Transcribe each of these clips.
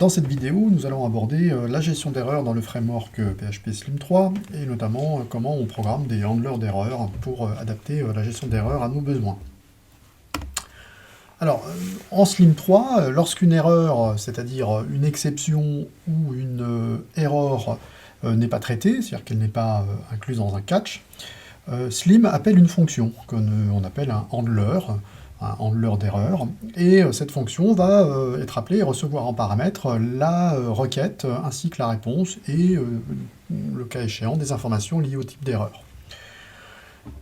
Dans cette vidéo, nous allons aborder la gestion d'erreurs dans le framework PHP Slim 3 et notamment comment on programme des handlers d'erreurs pour adapter la gestion d'erreurs à nos besoins. Alors, en Slim 3, lorsqu'une erreur, c'est-à-dire une exception ou une erreur n'est pas traitée, c'est-à-dire qu'elle n'est pas incluse dans un catch, Slim appelle une fonction qu'on appelle un handler d'erreur, et cette fonction va être appelée et recevoir en paramètre la requête ainsi que la réponse et, le cas échéant, des informations liées au type d'erreur.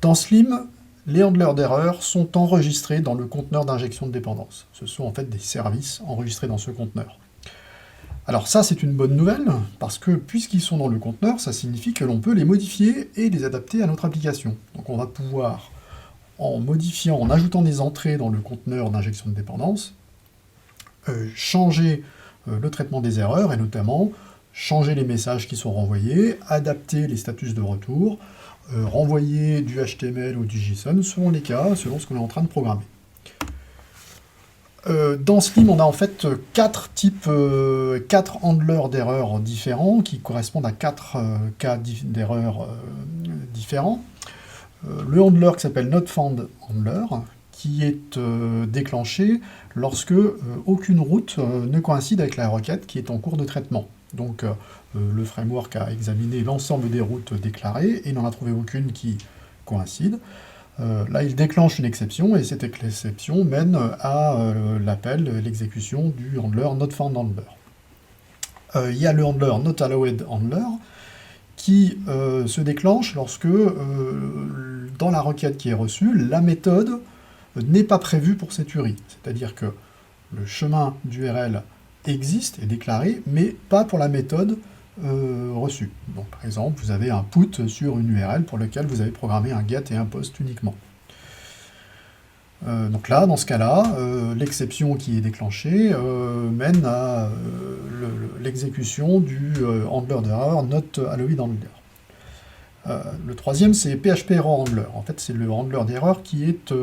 Dans Slim, les handlers d'erreur sont enregistrés dans le conteneur d'injection de dépendance. Ce sont en fait des services enregistrés dans ce conteneur. Alors ça, c'est une bonne nouvelle, parce que puisqu'ils sont dans le conteneur, ça signifie que l'on peut les modifier et les adapter à notre application. Donc on va pouvoir, en modifiant, en ajoutant des entrées dans le conteneur d'injection de dépendance, changer le traitement des erreurs, et notamment changer les messages qui sont renvoyés, adapter les statuts de retour, renvoyer du HTML ou du JSON, selon les cas, selon ce qu'on est en train de programmer. Dans Slim, on a en fait quatre handlers d'erreurs différents qui correspondent à quatre cas d'erreurs différents. Le handler qui s'appelle NotFoundHandler, qui est déclenché lorsque aucune route ne coïncide avec la requête qui est en cours de traitement. Donc le framework a examiné l'ensemble des routes déclarées et n'en a trouvé aucune qui coïncide. Là, il déclenche une exception, et cette exception mène à l'appel, l'exécution du handler NotFoundHandler. Il y a le handler NotAllowedHandler, qui se déclenche lorsque, dans la requête qui est reçue, la méthode n'est pas prévue pour cette URI. C'est-à-dire que le chemin d'URL existe, est déclaré, mais pas pour la méthode reçue. Donc, par exemple, vous avez un put sur une URL pour lequel vous avez programmé un get et un post uniquement. Donc là, dans ce cas-là, l'exception qui est déclanchée mène à l'exécution du handler d'erreur NotAllowedHandler. Le troisième, c'est PHP-ErrorHandler. En fait, c'est le handler d'erreur qui est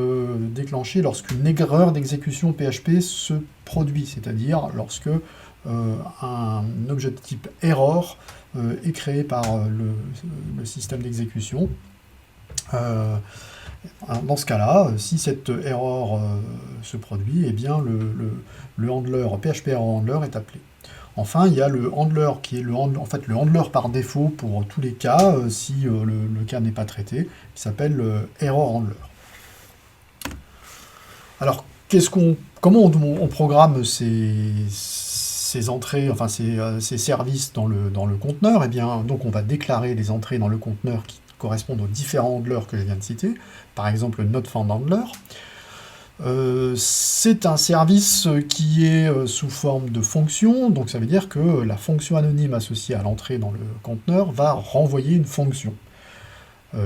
déclenché lorsqu'une erreur d'exécution PHP se produit, c'est-à-dire lorsque un objet de type error est créé par le système d'exécution. Dans ce cas-là, si cette erreur se produit, eh bien le handler PHP-ErrorHandler est appelé. Enfin, il y a le handler qui est le handler par défaut pour tous les cas, si le cas n'est pas traité, qui s'appelle ErrorHandler. Alors, comment on programme ces entrées, enfin ces services dans le conteneur? Eh bien, donc on va déclarer les entrées dans le conteneur qui correspondent aux différents handlers que je viens de citer, par exemple le NotFoundHandler. C'est un service qui est sous forme de fonction, donc ça veut dire que la fonction anonyme associée à l'entrée dans le conteneur va renvoyer une fonction.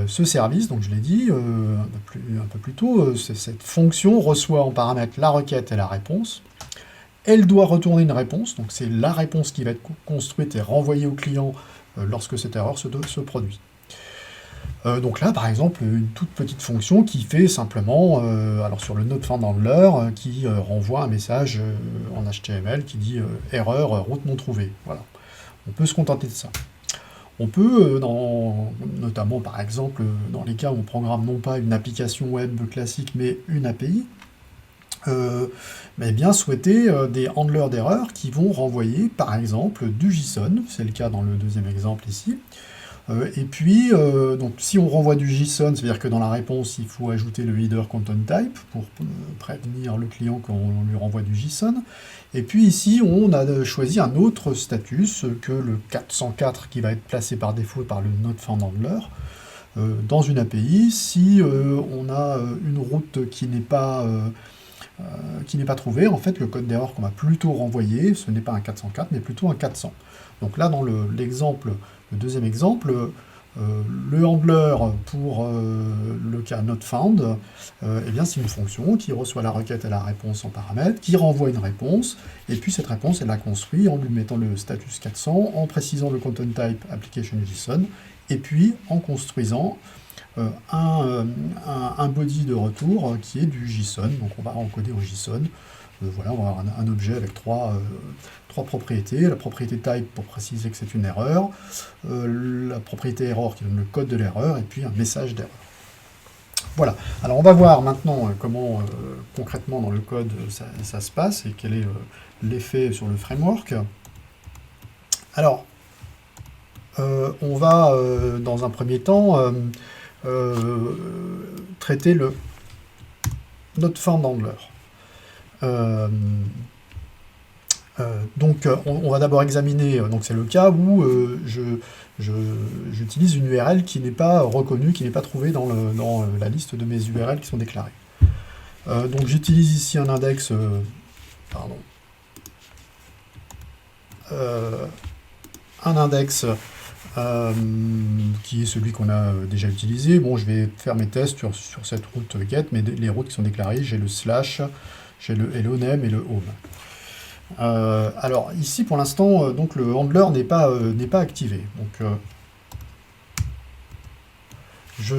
Ce service, donc je l'ai dit un peu plus tôt, cette fonction reçoit en paramètre la requête et la réponse. Elle doit retourner une réponse, donc c'est la réponse qui va être construite et renvoyée au client lorsque cette erreur se produit. Donc là, par exemple, une toute petite fonction qui fait simplement, alors sur le NotFoundHandler, qui renvoie un message en HTML qui dit erreur, route non trouvée. Voilà. On peut se contenter de ça. On peut, notamment par exemple, dans les cas où on programme non pas une application web classique, mais une API, mais bien souhaiter des handlers d'erreur qui vont renvoyer, par exemple, du JSON, c'est le cas dans le deuxième exemple ici. Et puis, donc, si on renvoie du JSON, c'est-à-dire que dans la réponse, il faut ajouter le header content type pour prévenir le client qu'on lui renvoie du JSON. Et puis ici, on a choisi un autre status que le 404 qui va être placé par défaut par le NotFoundHandler. Dans une API, si on a une route qui n'est pas trouvée, en fait, le code d'erreur qu'on va plutôt renvoyer, ce n'est pas un 404, mais plutôt un 400. Donc là, dans le deuxième exemple, le handler pour le cas NotFound, eh bien c'est une fonction qui reçoit la requête et la réponse en paramètre, qui renvoie une réponse, et puis cette réponse, elle la construit en lui mettant le status 400, en précisant le content type application JSON, et puis en construisant un body de retour qui est du JSON. Donc on va encoder au JSON Voilà, on va avoir un objet avec trois propriétés. La propriété type pour préciser que c'est une erreur, la propriété error qui donne le code de l'erreur, et puis un message d'erreur. Voilà, alors on va voir maintenant comment concrètement dans le code ça se passe et quel est l'effet sur le framework. Alors, on va dans un premier temps traiter le NotFoundHandler. Donc on va d'abord examiner, donc c'est le cas où j'utilise une URL qui n'est pas reconnue, qui n'est pas trouvée dans la liste de mes URL qui sont déclarées. Donc j'utilise ici un index, un index qui est celui qu'on a déjà utilisé. Bon, je vais faire mes tests sur cette route get, mais les routes qui sont déclarées, j'ai le slash, j'ai le hello name et le home. Alors ici pour l'instant, donc le handler n'est pas activé. Donc je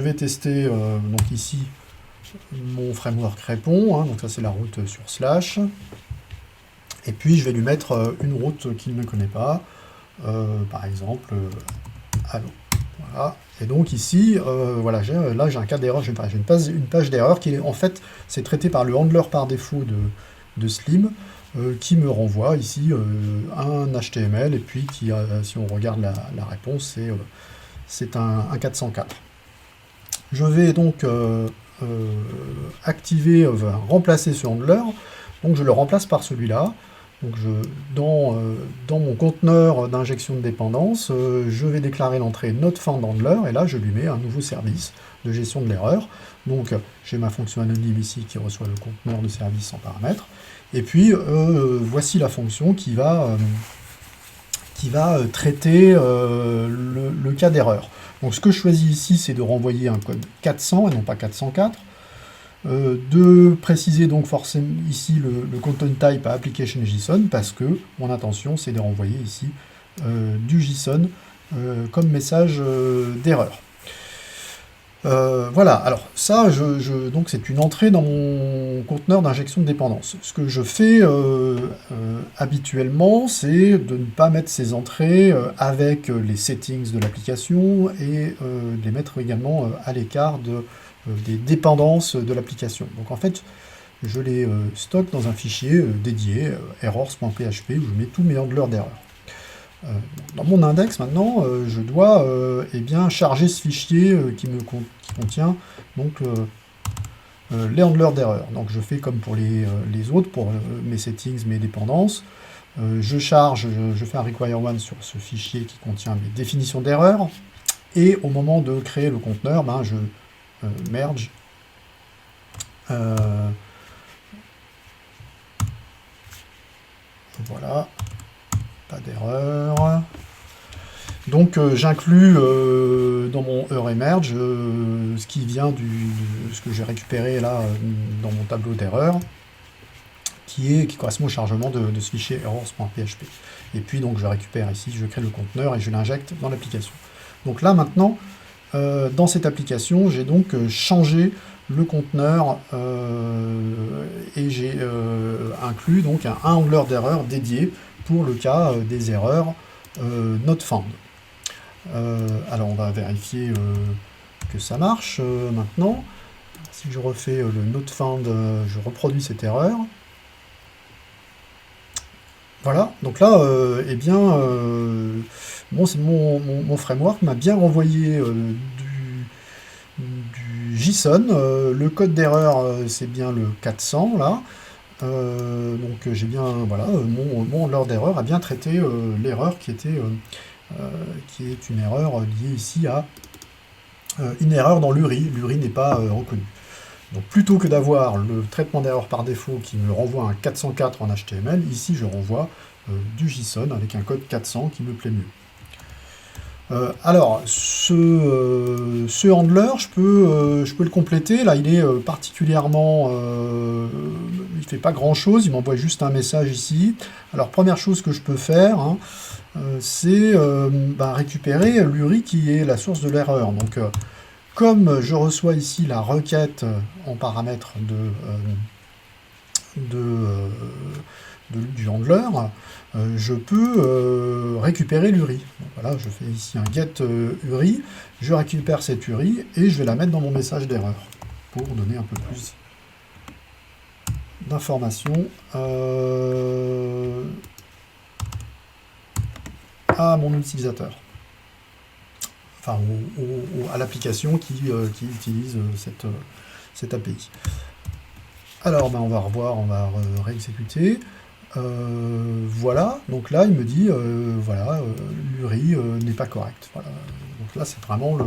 vais tester donc ici mon framework répond. Hein, donc ça c'est la route sur slash. Et puis je vais lui mettre une route qu'il ne connaît pas. Par exemple, allo. Voilà. Et donc ici, voilà, là j'ai un cas d'erreur, j'ai une page d'erreur qui est en fait, c'est traité par le handler par défaut de Slim, qui me renvoie ici un HTML, et puis qui, si on regarde la réponse, c'est un 404. Je vais donc remplacer ce handler, donc je le remplace par celui-là. Donc dans mon conteneur d'injection de dépendance, je vais déclarer l'entrée NotFoundHandler, et là je lui mets un nouveau service de gestion de l'erreur. Donc j'ai ma fonction anonyme ici qui reçoit le conteneur de service sans paramètre. Et puis voici la fonction qui va traiter le cas d'erreur. Donc ce que je choisis ici, c'est de renvoyer un code 400 et non pas 404. De préciser donc forcément ici le content type à application JSON, parce que mon intention c'est de renvoyer ici du JSON comme message d'erreur. Voilà, alors ça, donc c'est une entrée dans mon conteneur d'injection de dépendance. Ce que je fais habituellement, c'est de ne pas mettre ces entrées avec les settings de l'application et de les mettre également à l'écart des dépendances de l'application. Donc en fait, je les stocke dans un fichier dédié, errors.php, où je mets tous mes handlers d'erreur. Dans mon index, maintenant, je dois eh bien, charger ce fichier qui contient donc, les handlers d'erreur. Donc je fais comme pour les autres, pour mes settings, mes dépendances. Je fais un require one sur ce fichier qui contient mes définitions d'erreur. Et au moment de créer le conteneur, ben, je merge voilà, pas d'erreur. Donc j'inclus dans mon EUREMERGE ce qui vient ce que j'ai récupéré là dans mon tableau d'erreur, qui correspond au chargement de ce fichier errors.php. Et puis donc je récupère ici, je crée le conteneur et je l'injecte dans l'application. Donc là maintenant, dans cette application, j'ai donc changé le conteneur et j'ai inclus donc un handler d'erreur dédié pour le cas des erreurs NotFound. Alors on va vérifier que ça marche maintenant. Si je refais le NotFound, je reproduis cette erreur. Voilà, donc là, eh bien, mon framework m'a bien renvoyé du JSON. Le code d'erreur, c'est bien le 400, là. Donc j'ai bien, voilà, mon handler d'erreur a bien traité l'erreur qui est une erreur liée ici à une erreur dans l'URI. L'URI n'est pas reconnu. Donc plutôt que d'avoir le traitement d'erreur par défaut qui me renvoie un 404 en HTML, ici je renvoie du JSON avec un code 400 qui me plaît mieux. Alors, ce handler, je peux le compléter. Là, il est particulièrement... il ne fait pas grand-chose, il m'envoie juste un message ici. Alors, première chose que je peux faire, hein, c'est récupérer l'URI qui est la source de l'erreur. Donc, comme je reçois ici la requête en paramètre du handler, je peux récupérer l'URI. Voilà, je fais ici un get URI, je récupère cette URI et je vais la mettre dans mon message d'erreur pour donner un peu plus d'informations à mon utilisateur, enfin à l'application qui utilise cette API. Alors ben, on va revoir, on va réexécuter. Voilà, donc là il me dit voilà, l'URI n'est pas correct. Voilà. Donc là c'est vraiment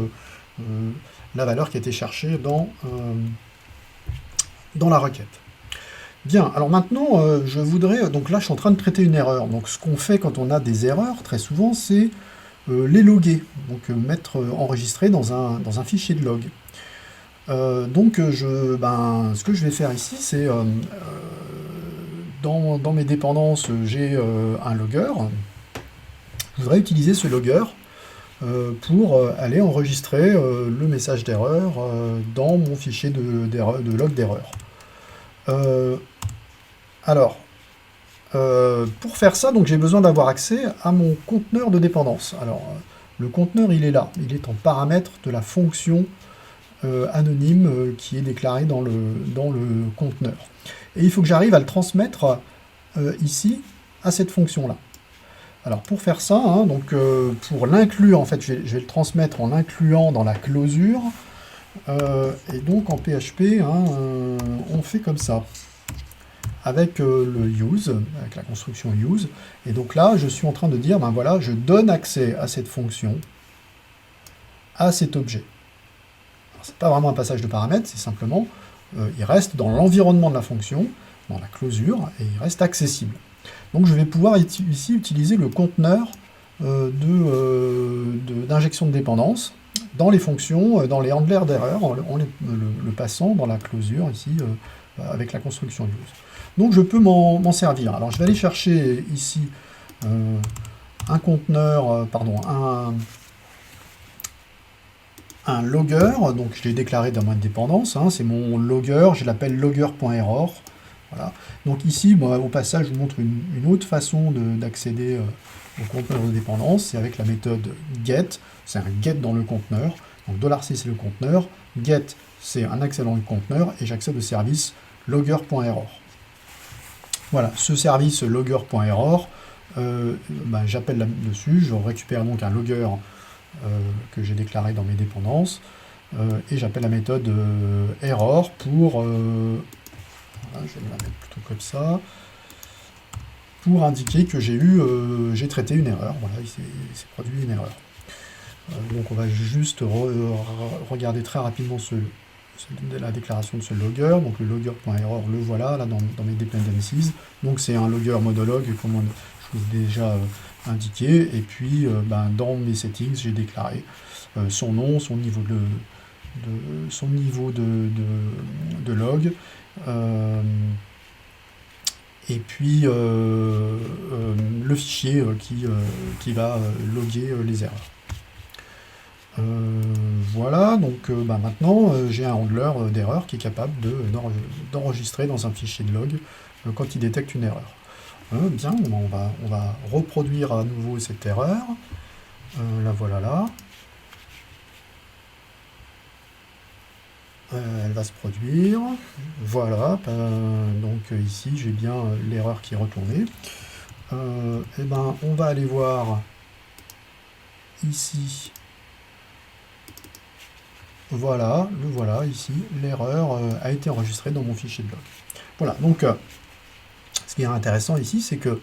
la valeur qui a été cherchée dans la requête. Bien, alors maintenant je voudrais, donc là je suis en train de traiter une erreur. Donc ce qu'on fait quand on a des erreurs, très souvent, c'est les loguer, donc enregistrer dans un fichier de log. Donc ce que je vais faire ici, c'est dans mes dépendances, j'ai un logger. Je voudrais utiliser ce logger pour aller enregistrer le message d'erreur dans mon fichier de log d'erreur. Alors, pour faire ça, donc j'ai besoin d'avoir accès à mon conteneur de dépendance. Alors, le conteneur, il est là. Il est en paramètre de la fonction anonyme qui est déclarée dans le conteneur. Et il faut que j'arrive à le transmettre ici, à cette fonction-là. Alors pour faire ça, hein, donc pour l'inclure, en fait, je vais le transmettre en l'incluant dans la closure. Et donc en PHP, hein, on fait comme ça. Avec le use, avec la construction use. Et donc là, je suis en train de dire, ben voilà, je donne accès à cette fonction, à cet objet. C'est pas vraiment un passage de paramètres, c'est simplement, il reste dans l'environnement de la fonction, dans la closure, et il reste accessible. Donc je vais pouvoir ici utiliser le conteneur d'injection de dépendance dans les fonctions, dans les handlers d'erreur, en le passant dans la closure, ici, avec la construction use. Donc je peux m'en servir. Alors je vais aller chercher ici un conteneur, un logger, donc je l'ai déclaré dans ma dépendance, hein, c'est mon logger, je l'appelle logger.error. Voilà. Donc ici, au passage, je vous montre une autre façon d'accéder au conteneur de dépendance, c'est avec la méthode get, c'est un get dans le conteneur, donc $c c'est le conteneur, get c'est un accès dans le conteneur, et j'accède au service logger.error. Voilà, ce service logger.error, j'appelle là-dessus, je récupère donc un logger que j'ai déclaré dans mes dépendances, et j'appelle la méthode error pour, voilà, je vais me la mettre plutôt comme ça, pour indiquer que j'ai traité une erreur, voilà, il s'est produit une erreur. Donc on va juste regarder très rapidement la déclaration de ce logger, donc le logger.error, le voilà, là dans mes dependencies, donc c'est un logger monologue, comme je vous ai déjà indiqué, et puis dans mes settings, j'ai déclaré son nom, son niveau de log, et puis le fichier qui va loguer les erreurs. Voilà, donc maintenant j'ai un handler d'erreur qui est capable d'enregistrer dans un fichier de log quand il détecte une erreur. Bien, on va reproduire à nouveau cette erreur. La voilà là. Elle va se produire. Voilà, donc ici j'ai bien l'erreur qui est retournée. On va aller voir ici. Voilà, le voilà ici, l'erreur a été enregistrée dans mon fichier de log. Voilà, donc ce qui est intéressant ici, c'est que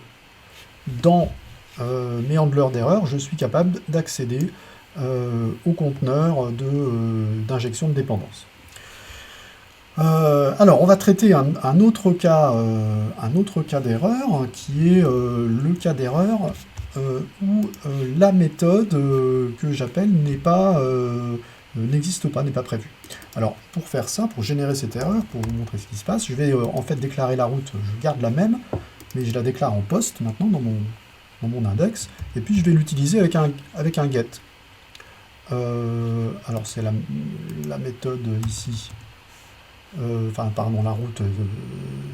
dans mes handlers d'erreur, je suis capable d'accéder au conteneur d'injection de dépendance. Alors, on va traiter un autre cas d'erreur, qui est le cas d'erreur où la méthode que j'appelle n'existe pas, n'est pas prévue. Alors, pour faire ça, pour générer cette erreur, pour vous montrer ce qui se passe, je vais en fait déclarer la route, je garde la même, mais je la déclare en post maintenant dans mon index, et puis je vais l'utiliser avec un get. Alors c'est la méthode ici enfin pardon, la route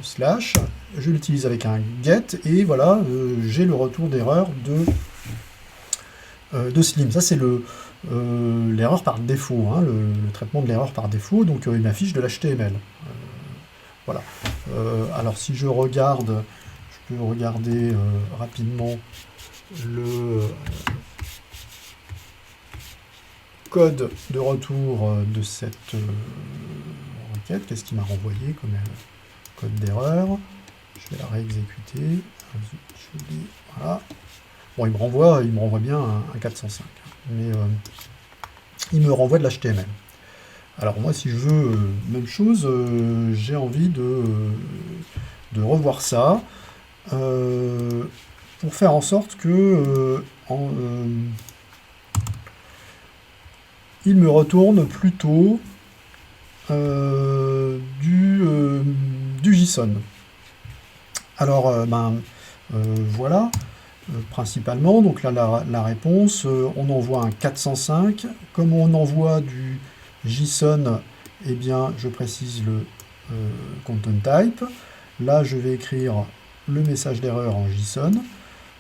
slash, je l'utilise avec un get, et voilà, j'ai le retour d'erreur de Slim. Ça c'est l'erreur par défaut, hein, le traitement de l'erreur par défaut, donc il m'affiche de l'HTML. Voilà. Alors si je regarde, je peux regarder rapidement le code de retour de cette requête. Qu'est-ce qu'il m'a renvoyé comme code d'erreur? Je vais la réexécuter. Voilà. Bon, il me renvoie bien un 405, mais il me renvoie de l'HTML. Alors moi, si je veux même chose, j'ai envie de revoir ça pour faire en sorte que il me retourne plutôt du JSON. Alors, voilà, principalement, donc là, la réponse, on envoie un 405. Comme on envoie du JSON, eh bien, je précise le content type. Là, je vais écrire le message d'erreur en JSON,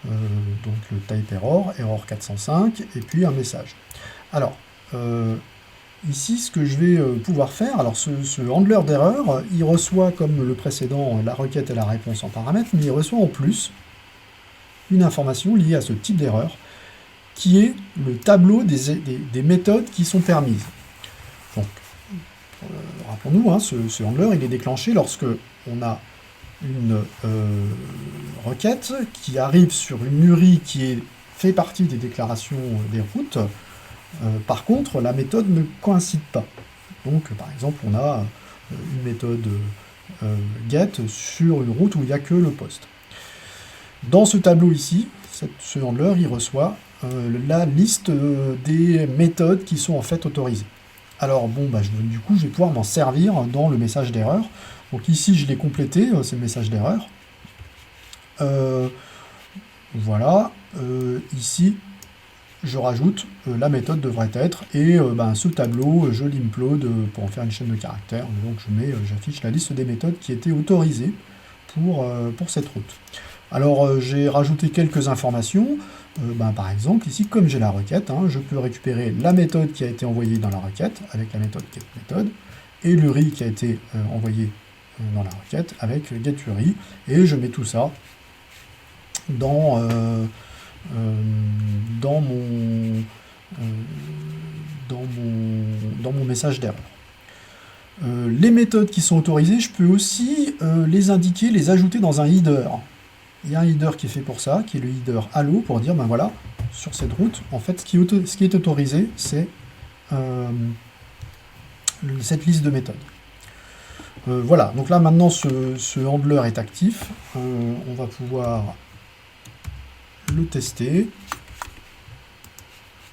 donc le type error 405, et puis un message. Alors, ici, ce que je vais pouvoir faire, alors ce handler d'erreur, il reçoit, comme le précédent, la requête et la réponse en paramètres, mais il reçoit en plus une information liée à ce type d'erreur, qui est le tableau des méthodes qui sont permises. Donc, rappelons-nous, hein, ce handler, il est déclenché lorsque on a une requête qui arrive sur une URI qui fait partie des déclarations des routes. Par contre, la méthode ne coïncide pas. Donc, par exemple, on a une méthode get sur une route où il n'y a que le poste. Dans ce tableau ici, ce handler, il reçoit la liste des méthodes qui sont en fait autorisées. Alors bon, du coup, je vais pouvoir m'en servir dans le message d'erreur. Donc ici, je l'ai complété, c'est le message d'erreur. Voilà, ici, je rajoute la méthode devrait être, et ce tableau, je l'implode pour en faire une chaîne de caractères. Donc j'affiche la liste des méthodes qui étaient autorisées pour cette route. Alors j'ai rajouté quelques informations. Par exemple, ici, comme j'ai la requête, hein, je peux récupérer la méthode qui a été envoyée dans la requête avec la méthode getMéthode, et l'URI qui a été envoyé dans la requête avec getURI, et je mets tout ça dans mon message d'erreur. Les méthodes qui sont autorisées, je peux aussi les indiquer, les ajouter dans un header. Il y a un header qui est fait pour ça, qui est le header Allo, pour dire, voilà, sur cette route, en fait, ce qui est autorisé, c'est cette liste de méthodes. Voilà, donc là, maintenant, ce handler est actif. On va pouvoir le tester.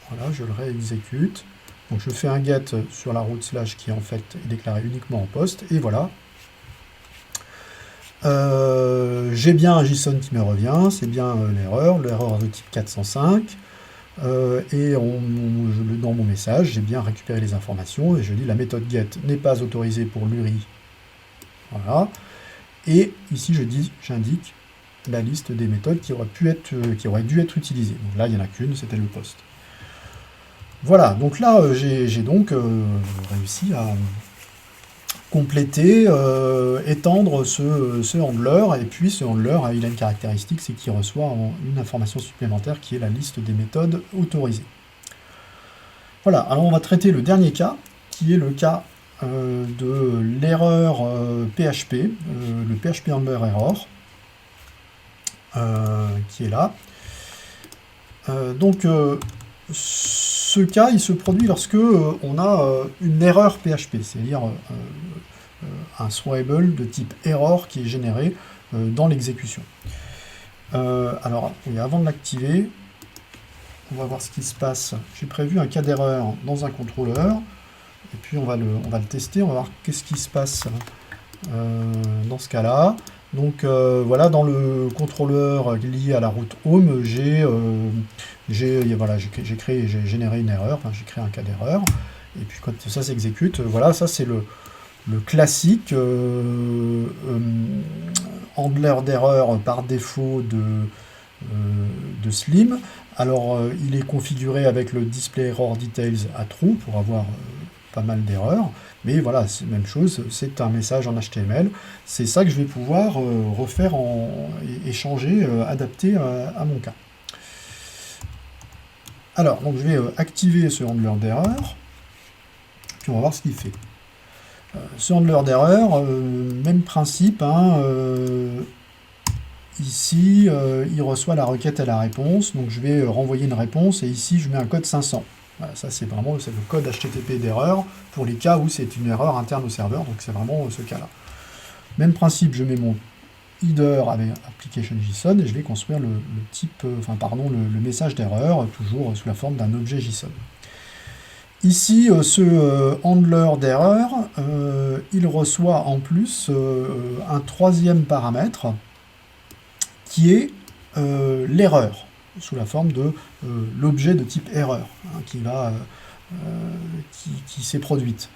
Voilà, je le réexécute. Donc je fais un get sur la route slash qui en fait est déclaré uniquement en poste, et voilà. J'ai bien un JSON qui me revient, c'est bien l'erreur de type 405, et dans mon message, j'ai bien récupéré les informations, et je dis la méthode get n'est pas autorisée pour l'URI. Voilà. Et ici, j'indique la liste des méthodes qui auraient dû être utilisées. Donc là, il n'y en a qu'une, c'était le poste. Voilà, donc là, j'ai donc réussi à compléter, étendre ce handler, et puis ce handler, il a une caractéristique, c'est qu'il reçoit une information supplémentaire qui est la liste des méthodes autorisées. Voilà, alors on va traiter le dernier cas, qui est le cas de l'erreur PHP, le PHP handler error, qui est là. Donc ce cas, il se produit lorsque on a une erreur PHP, c'est-à-dire un throwable de type error qui est généré dans l'exécution. Alors, avant de l'activer, on va voir ce qui se passe. J'ai prévu un cas d'erreur dans un contrôleur, et puis on va le tester, on va voir qu'est-ce qui se passe dans ce cas-là. Donc voilà, dans le contrôleur lié à la route home, j'ai généré une erreur, j'ai créé un cas d'erreur, et puis quand ça s'exécute, voilà, ça c'est le classique handler d'erreur par défaut de Slim. Alors, il est configuré avec le display error details à true pour avoir pas mal d'erreurs. Mais voilà, c'est la même chose, c'est un message en HTML. C'est ça que je vais pouvoir refaire et changer, adapter à mon cas. Alors, donc je vais activer ce handler d'erreur, puis on va voir ce qu'il fait. Ce handler d'erreur, même principe, hein, ici, il reçoit la requête et la réponse, donc je vais renvoyer une réponse, et ici je mets un code 500. Voilà, ça c'est vraiment le code HTTP d'erreur, pour les cas où c'est une erreur interne au serveur, donc c'est vraiment ce cas-là. Même principe, je mets mon header avec application JSON, et je vais construire le message d'erreur, toujours sous la forme d'un objet JSON. Ici, ce handler d'erreur, il reçoit en plus un troisième paramètre qui est l'erreur, sous la forme de l'objet de type erreur, hein, qui s'est produite.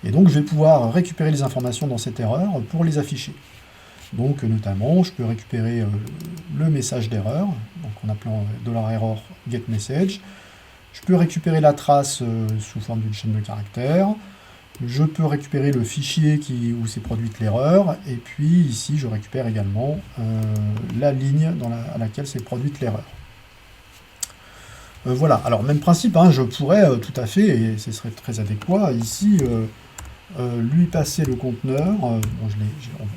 Et donc je vais pouvoir récupérer les informations dans cette erreur pour les afficher. Donc notamment, je peux récupérer le message d'erreur, donc en appelant $error getMessage. Je peux récupérer la trace sous forme d'une chaîne de caractères. Je peux récupérer le fichier où s'est produite l'erreur. Et puis ici, je récupère également la ligne à laquelle s'est produite l'erreur. Voilà, alors même principe, hein, je pourrais tout à fait, et ce serait très adéquat, ici, lui passer le conteneur. Bon,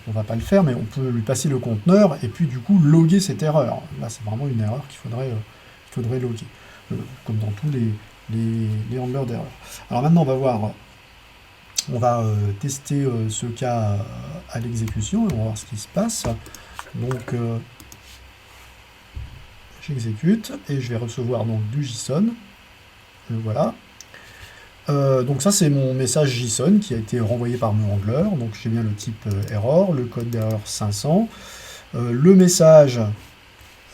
on va pas le faire, mais on peut lui passer le conteneur et puis du coup loguer cette erreur. Là, c'est vraiment une erreur qu'il faudrait loguer. Comme dans tous les handlers d'erreur. Alors maintenant, on va tester ce cas à l'exécution, et on va voir ce qui se passe. Donc, j'exécute, et je vais recevoir donc du JSON. Voilà. Donc ça, c'est mon message JSON qui a été renvoyé par mon handler. Donc j'ai bien le type error, le code d'erreur 500, le message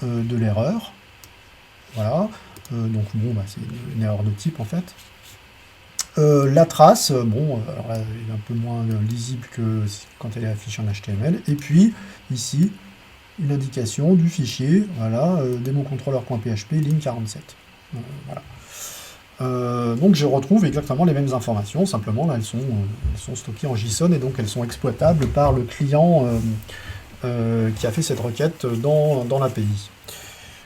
de l'erreur. Voilà. Donc bon, c'est une erreur de type en fait. La trace, bon, alors là, elle est un peu moins lisible que quand elle est affichée en HTML. Et puis ici, une indication du fichier, voilà, democontroller.php, ligne 47. Voilà. Donc je retrouve exactement les mêmes informations, simplement là elles sont stockées en JSON et donc elles sont exploitables par le client qui a fait cette requête dans l'API.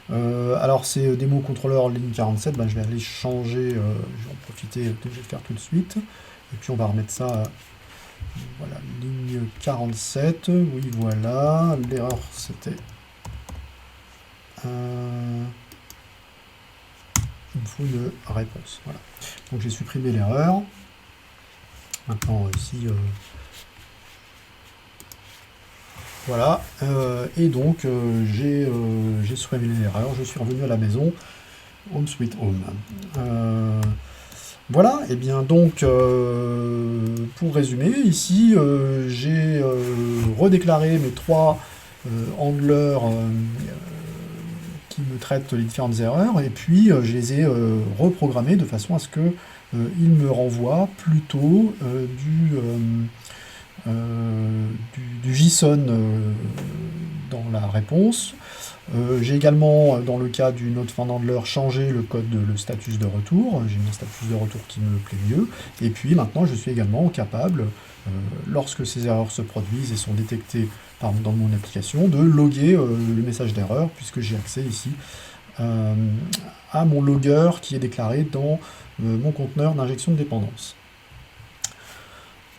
Alors c'est democontroller ligne 47, je vais aller changer, je vais en profiter, je vais le faire tout de suite, et puis on va remettre ça, voilà, ligne 47, oui voilà, l'erreur c'était, il me faut une réponse, voilà. Donc j'ai supprimé l'erreur, maintenant ici, voilà, et donc j'ai supprimé l'erreur, je suis revenu à la maison, Home Sweet Home. Voilà, et bien donc, pour résumer, ici, j'ai redéclaré mes trois handlers qui me traitent les différentes erreurs, et puis je les ai reprogrammés de façon à ce que ils me renvoient plutôt du JSON dans la réponse. J'ai également, dans le cas du NodeFindHandler, changé le status de retour. J'ai mis un status de retour qui me plaît mieux. Et puis maintenant, je suis également capable, lorsque ces erreurs se produisent et sont détectées dans mon application, de loguer le message d'erreur, puisque j'ai accès ici à mon logger qui est déclaré dans mon conteneur d'injection de dépendance.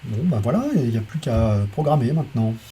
Bon, voilà, il n'y a plus qu'à programmer maintenant.